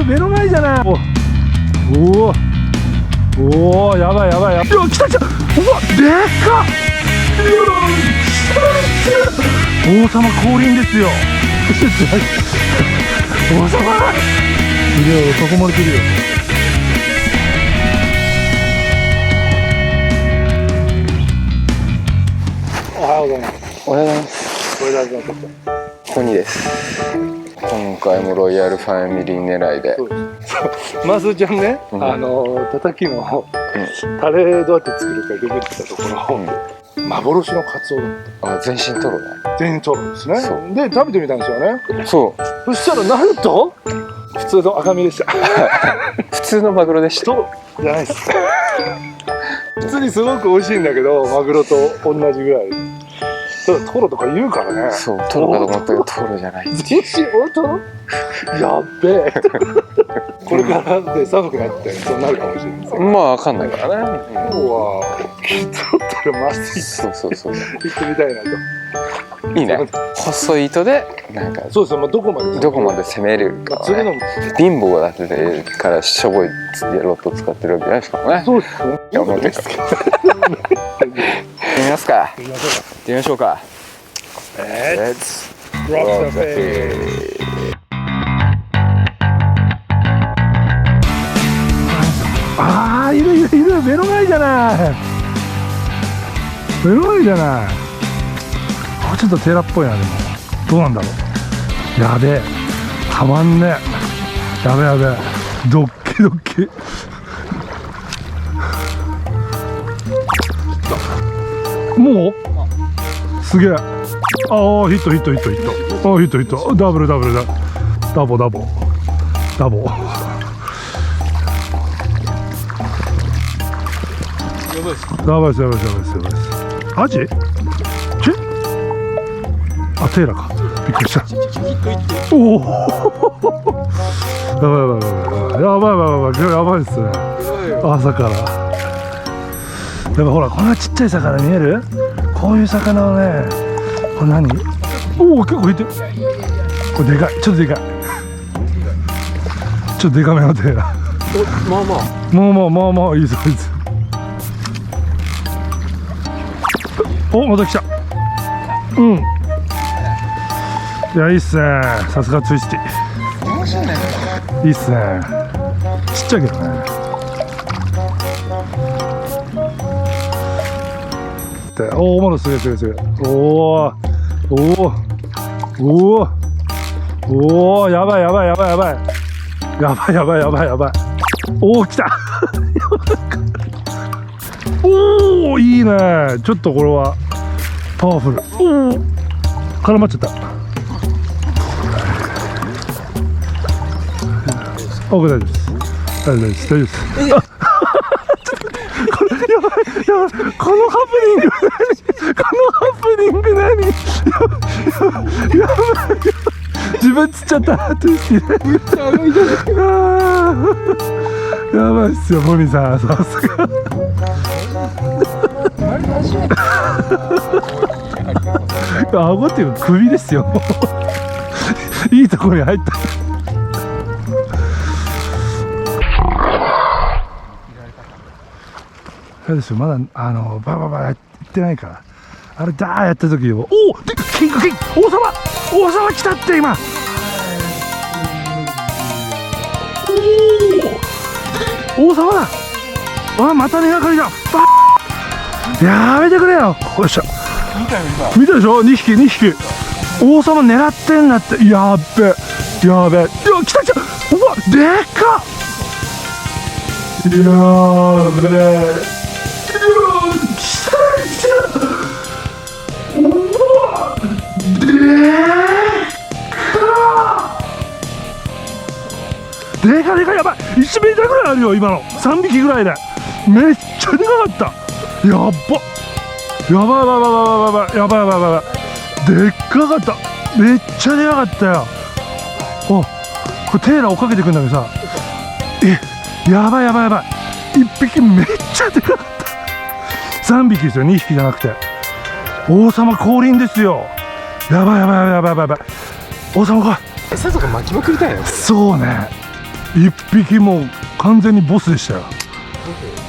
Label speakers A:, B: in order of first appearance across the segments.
A: 目の前じゃない。おお、やばいやばいやばい。うわ、来た来た。うわ、でっか。王様降臨ですよ。王様すげえ、囲まれてるよ。おはようございます。
B: おはようございます。
A: これ大事なこと。
B: コニーです。今回もロイヤルファミリー狙いで。
A: マスちゃんね、
B: うん、
A: たたきのタレどうやって作るかググってたところ、幻のカツオだった。
B: あ、全身トロね。
A: 全身トロですね。
B: そう
A: で食べてみたんですよね。
B: そう。
A: そしたらなんと普通の赤身でした。
B: 普通のマグロでした。
A: トロじゃないです。普通にすごく美味しいんだけど、マグロと同じぐらい。ただトロとか言うからね。
B: そう、トロかと思ったけどトロじゃない。
A: 全身大トロ？やっべえ。これからで寒くなってそうなるかもしれないです。
B: まあわかんないからね。
A: うわ、きっとったらまずい。
B: そうそうそう。
A: 行ってみたいなと。
B: いいね。細い糸でなんか
A: そうですよ。まあどこまで
B: 攻めるか
A: 釣るのも
B: 貧乏だってからしょぼいロット使ってるわけじゃないですからね。
A: そうですね。
B: いや、思ってるから。行ってみますか。行ってみましょうか。Let's
A: rock the face。ああ、いるいるいる、目の前じゃない。目の前じゃない。あ、ちょっとテラっぽいな。でもどうなんだろう。やべえ、たまんねえ。やべやべ、ドッキドッキ。もうすげえ。ああ、ヒットヒットヒットヒット。ああ、ヒットヒット。ダブルダブルダダボダボダボ。やばいですやばいですやばいですやばいです。アジ？チェ？あ、テーラか。びっくりした。おお。やばいやばいやばいやばいやばいやばいやばいですね。朝から。やばい、ほら、こんなちっちゃい魚見える？こういう魚をね、これ何？おお、結構いってる。これでかい、ちょっとでかい。ちょっとでかめのテーラ。まあまあいいですいいです。お、また来た。うん。いや、いいっすね。さすがツイスティ。いいっすね。ちっちゃいけどね。おお、まだすげえすげえすげえ。おおおおおお、やばいやばいやばいやばいやばいやばいやばいやばい。おお、来た。おお、いいね。ちょっとこれはパワフル。おお、絡まっちゃった。オッケー、大丈夫です。大丈夫です。大丈夫です。これやばいやばい。このハプニング何？このハプニング何？やばい。自分釣っちゃった。やばいっすよ、モミさん。さすが。顎っていうか首ですよ。いいところに入った。そうですよ、まだバババやってないから。あれダーやった時を、おお、でキング王様来たって今。おお、王様だ。あ、また根がかりだ。やめてくれよ。よっしゃ。見たでしょ、2匹。王様狙ってんだって。やっべやべ。いや、来た。うわ、でっか。やべえ。でかやばい。1メートルぐらいあるよ今の。3匹ぐらいでめっちゃでかかった。やばでっかかった。めっちゃでかかったよ。お、これテーラー追っかけてくんだけどさ、やばい。1匹めっちゃでかかった。3匹ですよ、2匹じゃなくて。王様降臨ですよ。やばい。王様来い。
B: 餌とか巻きまくりたいね。
A: そうね。1匹もう完全にボスでしたよ、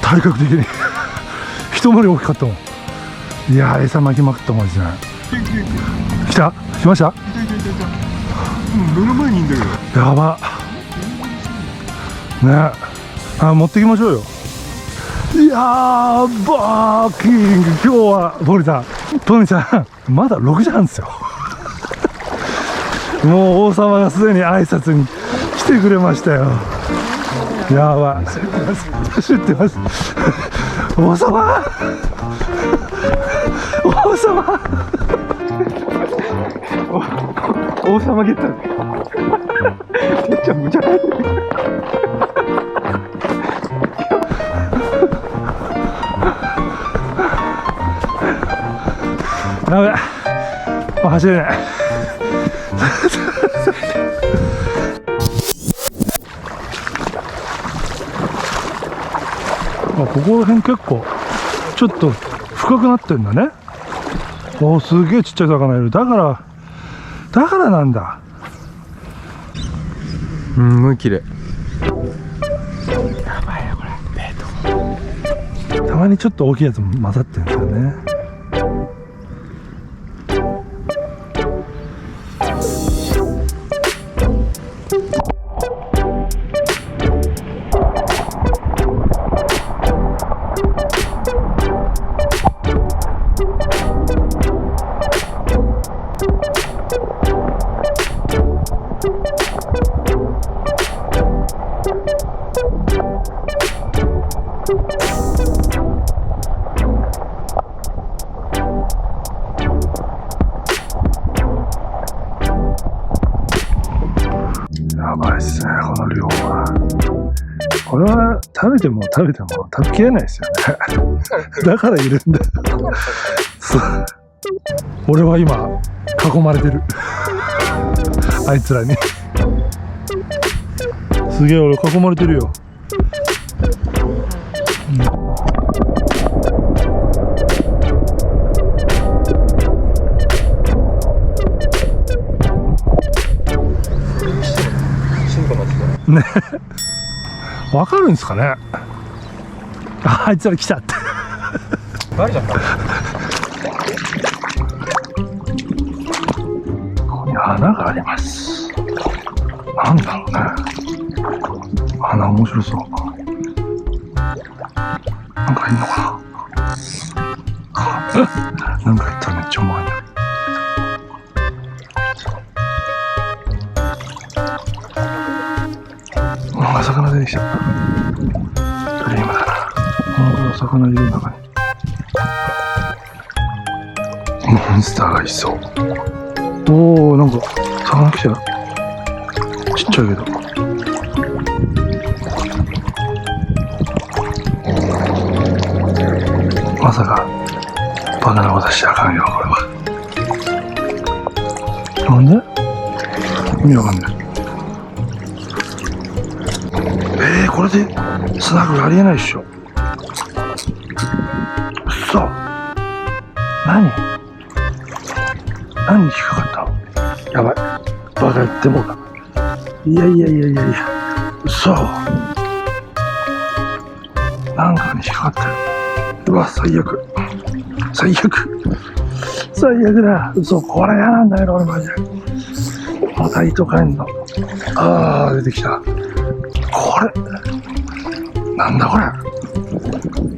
A: 体格的に一回り大きかったもん。いやー、餌巻きまくったもんですね。来た？来ました？
C: 目の前にいんだけど。
A: やばね。あ、持ってきましょうよ。いやー、バーキング、今日はポニーさんまだ6時半ですよもう王様がすでに挨拶に来てくれましたよ。やばい、知ってます王様王様王様ゲットてっちゃんむちゃくちゃやべえ、走れないここら辺結構ちょっと深くなってんだね。お、すげえちっちゃい魚いる。だからなんだ。
B: もう綺麗。
A: やばいよこれ。たまにちょっと大きいやつも混ざってるんですよね。やばいっすね、この量は。これは食べても食べきれないですよねだからいるんだそう俺は今囲まれてるあいつらにすげえ、俺囲まれてるよ。ね、わかるんですかね。あいつら来ちゃって
B: バレちゃった。
A: ここに穴があります。なんだろうね。穴面白そう。なんかいんのかななんかいったらめっちゃうまいね。なんか魚出てきちゃった。クリームだな。本当だ、魚いる中に。モンスターがいそう。おー、なんか魚来ちゃう。ちっちゃいけど。まさかバカなことしちゃあかんよ、これは。なんで？意味わかんない。これでスナックありえないっしょ。嘘。何に引っかかったの？やばい、バカ言ってもうだ。いや嘘。なんかに引っかかってる。うわ、最悪だ。嘘、これ嫌なんだよ俺マジで。また糸かえんの。あー、出てきた。これなんだこれ。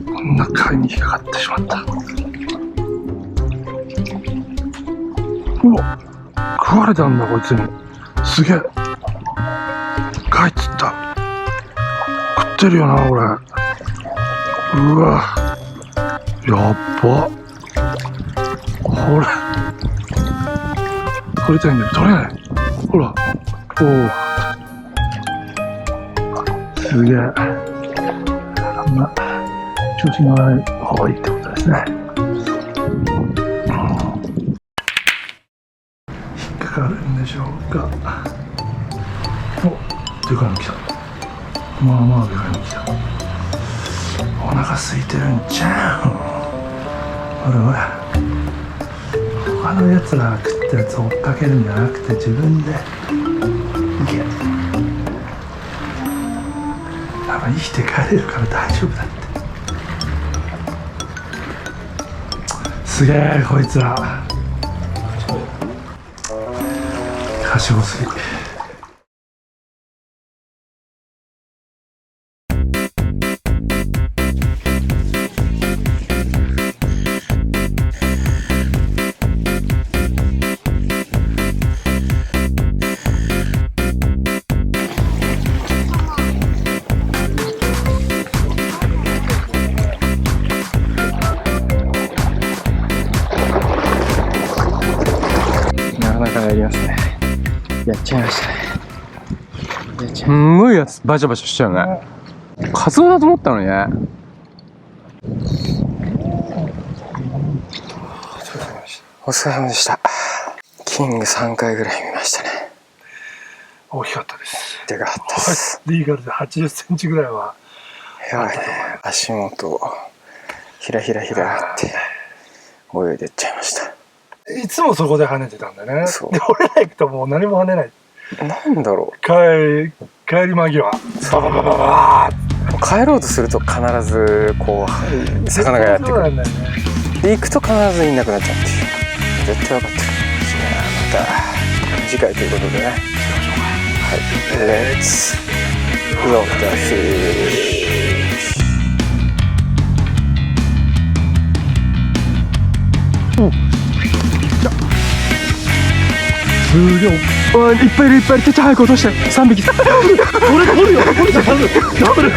A: こんな貝に引っかかってしまった。うわ、食われたんだこいつに。すげえ、貝釣った。食ってるよなこれ。うわ、やっば。これ取りたいんだけど取れない。ほら、おお、すげえ。あんま調子の悪い方がいいってことですね。引っかかるんでしょうか。お、でかいの来た。まあまあでかいの来た。お腹空いてるんちゃう。ほらほら、他のやつらが食ったやつを追っかけるんじゃなくて自分でいけ。は生きて帰れるから大丈夫だって。すげえこいつら賢すぎ。
B: なかなかやりますね。やっちゃいましたね。すんごいやつバシャバシャしちゃうね。カツオだと思ったのにね。お疲れ様でした。キング3回ぐらい見ましたね。
A: 大きかったです。
B: でかかったです。
A: リーガルで80センチぐらいは
B: やばいね。足元をひらひらひらって泳いでっちゃいました。
A: いつもそこで跳ねてたんだね。
B: そう。
A: で俺ら行くともう何も跳ねない。
B: なんだろう。
A: 帰り間際バババババー
B: 帰ろうとすると必ずこう魚がやってくる。
A: そうなんだよね。
B: で行くと必ずいなくなっちゃうっていう。絶対分かってる。じゃあまた次回ということでね。はい。レッツロックダフィッシュ。
A: すげえ。いっぱいいるいっぱいいる。手早く落として3匹。俺が掘るよ。掘るじゃん。ダブル。